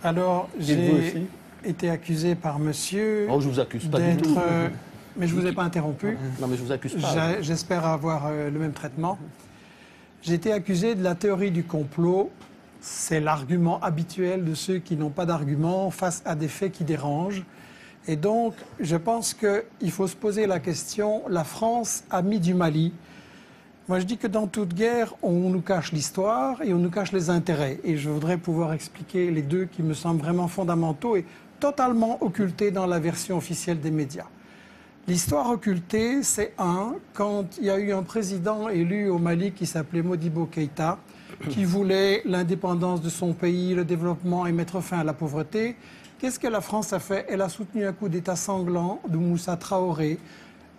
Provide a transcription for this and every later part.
Alors, j'ai été accusé par monsieur... Oh, je vous accuse pas du tout. Mais je ne vous ai pas interrompu. Non, mais je vous accuse pas. J'espère avoir le même traitement. J'ai été accusé de la théorie du complot. C'est l'argument habituel de ceux qui n'ont pas d'argument face à des faits qui dérangent. Et donc, je pense qu'il faut se poser la question, la France, amie du Mali. Moi, je dis que dans toute guerre, on nous cache l'histoire et on nous cache les intérêts. Et je voudrais pouvoir expliquer les deux qui me semblent vraiment fondamentaux et totalement occultés dans la version officielle des médias. L'histoire occultée, c'est quand il y a eu un président élu au Mali qui s'appelait Modibo Keïta, qui voulait l'indépendance de son pays, le développement et mettre fin à la pauvreté. Qu'est-ce que la France a fait? Elle a soutenu un coup d'État sanglant de Moussa Traoré.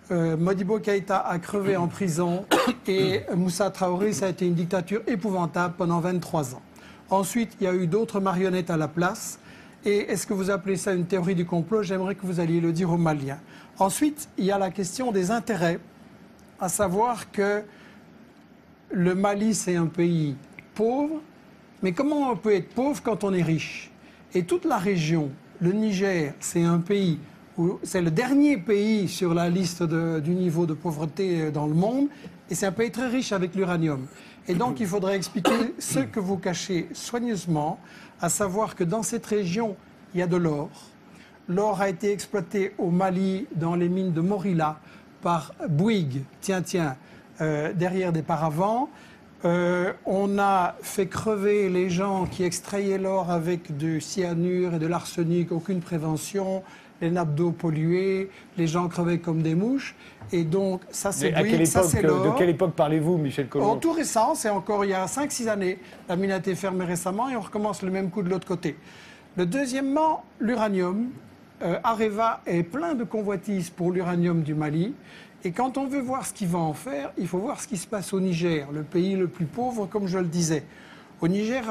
Modibo Keïta a crevé en prison et Moussa Traoré, ça a été une dictature épouvantable pendant 23 ans. Ensuite, il y a eu d'autres marionnettes à la place. Et est-ce que vous appelez ça une théorie du complot? J'aimerais que vous alliez le dire aux Maliens. Ensuite, il y a la question des intérêts, à savoir que le Mali, c'est un pays pauvre, mais comment on peut être pauvre quand on est riche? Et toute la région, le Niger, c'est un pays où c'est le dernier pays sur la liste du niveau de pauvreté dans le monde, et c'est un pays très riche avec l'uranium. Et donc, il faudrait expliquer ce que vous cachez soigneusement, à savoir que dans cette région, il y a de l'or. L'or a été exploité au Mali, dans les mines de Morila, par Bouygues, derrière des paravents. On a fait crever les gens qui extrayaient l'or avec du cyanure et de l'arsenic, aucune prévention, les nappes d'eau polluées, les gens crevaient comme des mouches. Et donc, ça c'est Bouygues, ça c'est l'or. De quelle époque parlez-vous, Michel Colomb? Tout récent, c'est encore il y a 5-6 années. La mine a été fermée récemment et on recommence le même coup de l'autre côté. Deuxièmement, l'uranium. Areva est plein de convoitises pour l'uranium du Mali. Et quand on veut voir ce qu'il va en faire, il faut voir ce qui se passe au Niger, le pays le plus pauvre, comme je le disais. Au Niger,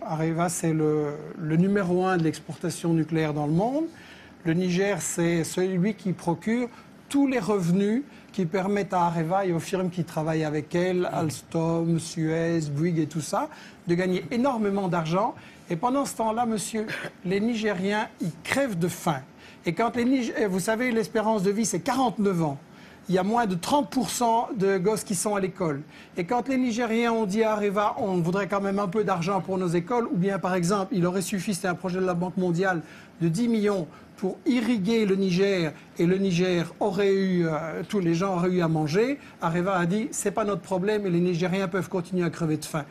Areva, c'est le numéro 1 de l'exportation nucléaire dans le monde. Le Niger, c'est celui qui procure tous les revenus qui permettent à Areva et aux firmes qui travaillent avec elle, Alstom, Suez, Bouygues et tout ça, de gagner énormément d'argent. Et pendant ce temps-là, monsieur, les Nigériens, ils crèvent de faim. Et quand vous savez, l'espérance de vie, c'est 49 ans. Il y a moins de 30% de gosses qui sont à l'école. Et quand les Nigériens ont dit à Areva, on voudrait quand même un peu d'argent pour nos écoles, ou bien par exemple, il aurait suffi, c'était un projet de la Banque mondiale, de 10 millions pour irriguer le Niger, et le Niger aurait eu, tous les gens auraient eu à manger, Areva a dit, c'est pas notre problème et les Nigériens peuvent continuer à crever de faim.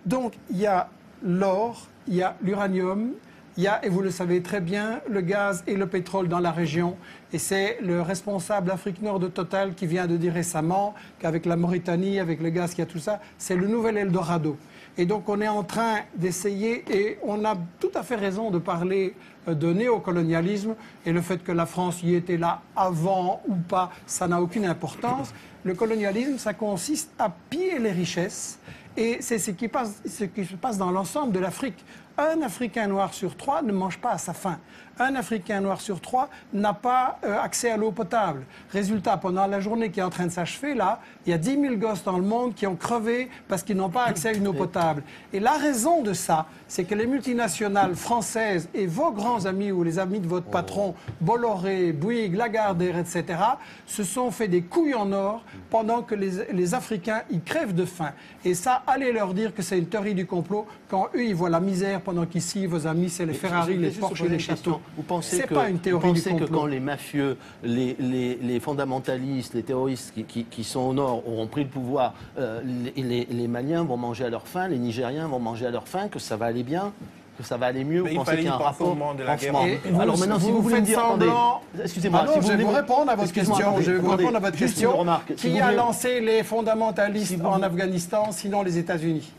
Donc, il y a l'or, il y a l'uranium, il y a, et vous le savez très bien, le gaz et le pétrole dans la région. Et c'est le responsable Afrique Nord de Total qui vient de dire récemment qu'avec la Mauritanie, avec le gaz qu'il y a tout ça, c'est le nouvel Eldorado. Et donc on est en train d'essayer, et on a tout à fait raison de parler de néocolonialisme, et le fait que la France y était là avant ou pas, ça n'a aucune importance. Le colonialisme, ça consiste à piller les richesses, et c'est ce qui se passe dans l'ensemble de l'Afrique. Un Africain noir sur 3 ne mange pas à sa faim. Un Africain noir sur 3 n'a pas accès à l'eau potable. Résultat, pendant la journée qui est en train de s'achever, là, il y a 10 000 gosses dans le monde qui ont crevé parce qu'ils n'ont pas accès à une eau potable. Et la raison de ça, c'est que les multinationales françaises et vos grands amis ou les amis de votre patron, Bolloré, Bouygues, Lagardère, etc., se sont fait des couilles en or pendant que les Africains, ils crèvent de faim. Et ça, allez leur dire que c'est une théorie du complot quand eux, ils voient la misère pendant qu'ici, vos amis, c'est les Ferrari, les Porsche et les châteaux. Vous pensez c'est pas une théorie du complot. Que quand les mafieux, les fondamentalistes, les terroristes qui sont au nord auront pris le pouvoir, les Maliens vont manger à leur faim, les Nigériens vont manger à leur faim, que ça va aller bien, que ça va aller mieux? Mais vous pensez qu'il y a un rapport de la guerre. Alors maintenant, si vous voulez me dire, excusez-moi, je vais vous répondre à votre question. Je vais vous répondre à votre question. Qui a lancé les fondamentalistes en Afghanistan, sinon les États-Unis?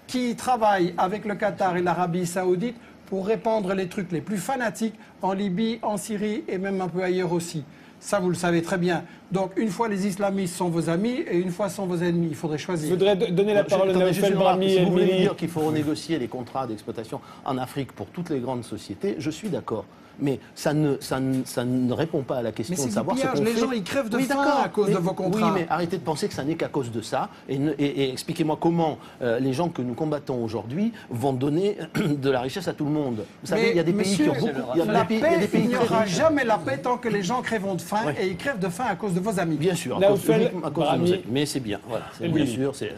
Qui travaille avec le Qatar et l'Arabie Saoudite pour répandre les trucs les plus fanatiques en Libye, en Syrie et même un peu ailleurs aussi. Ça, vous le savez très bien. Donc, une fois les islamistes sont vos amis et une fois sont vos ennemis. Il faudrait choisir. Je voudrais donner la parole à Naoufel Brahmi. Si vous voulez dire qu'il faut renégocier les contrats d'exploitation en Afrique pour toutes les grandes sociétés, je suis d'accord. Mais ça ne répond pas à la question Mais c'est de du savoir ce pillage. qu'on Les fait. gens, ils crèvent de Oui, faim d'accord, à cause de vos contrats. Oui, mais arrêtez de penser que ça n'est qu'à cause de ça. Et expliquez-moi comment les gens que nous combattons aujourd'hui vont donner de la richesse à tout le monde. Vous savez, il y a des pays qui ont beaucoup... La paix, il n'y aura jamais la paix tant que les gens crèveront de faim, et ils crèvent de faim à cause de vos amis. Bien sûr, Naoufel à cause de nos amis. Mais c'est bien, voilà. Bien sûr, c'est...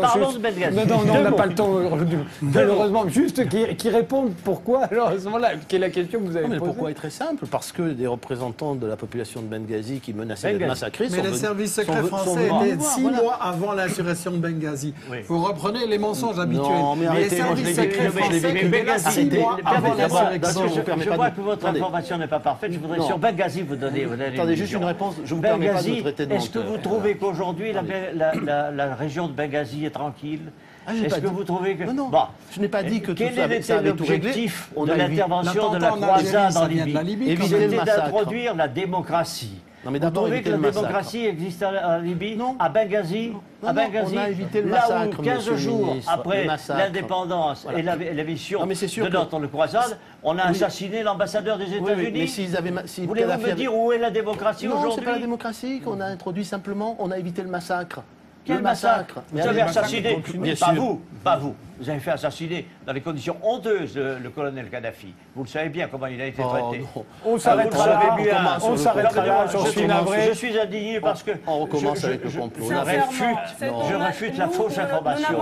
Parlons de Benghazi. Non, on n'a pas le temps, malheureusement. Juste qui répondent pourquoi, alors à ce moment-là, quelle est la question que vous avez Le posée? pourquoi est très simple, parce que des représentants de la population de Benghazi qui menaçaient d'être massacrés Mais les services secrets français étaient 6 mois avant l'insurrection de Benghazi. Vous reprenez les mensonges habituels. Non, mais les services secrets français étaient là 6 mois avant l'insurrection. Je vois que votre information n'est pas parfaite. Je voudrais sur Benghazi vous donner. Attendez, juste une réponse. Je vous permets pas de me traiter de menteur. Est-ce que vous trouvez qu'aujourd'hui la région de Benghazi est tranquille? Est-ce que vous trouvez que... Non, je n'ai pas dit que tout ça avait tout réglé. Quel était l'objectif de l'intervention de la croisade en Libye? C'était d'introduire la démocratie. Non, mais vous trouvez que la démocratie existe en Libye? Non. À Benghazi? À Benghazi, on a évité le là massacre, où 15 jours après l'indépendance et la mission de notre croisade, on a assassiné l'ambassadeur des États-Unis. Voulez-vous me dire où est la démocratie aujourd'hui? Non, c'est pas la démocratie qu'on a introduit simplement, on a évité le massacre. Quel massacre? Vous avez assassiné, pas vous. Vous avez fait assassiner dans les conditions honteuses le colonel Kadhafi. Vous le savez bien comment il a été traité. On s'arrêtera là. On s'arrêtera là. Je suis navré. Je suis indigné parce que on recommence avec le complot. Je réfute la fausse information.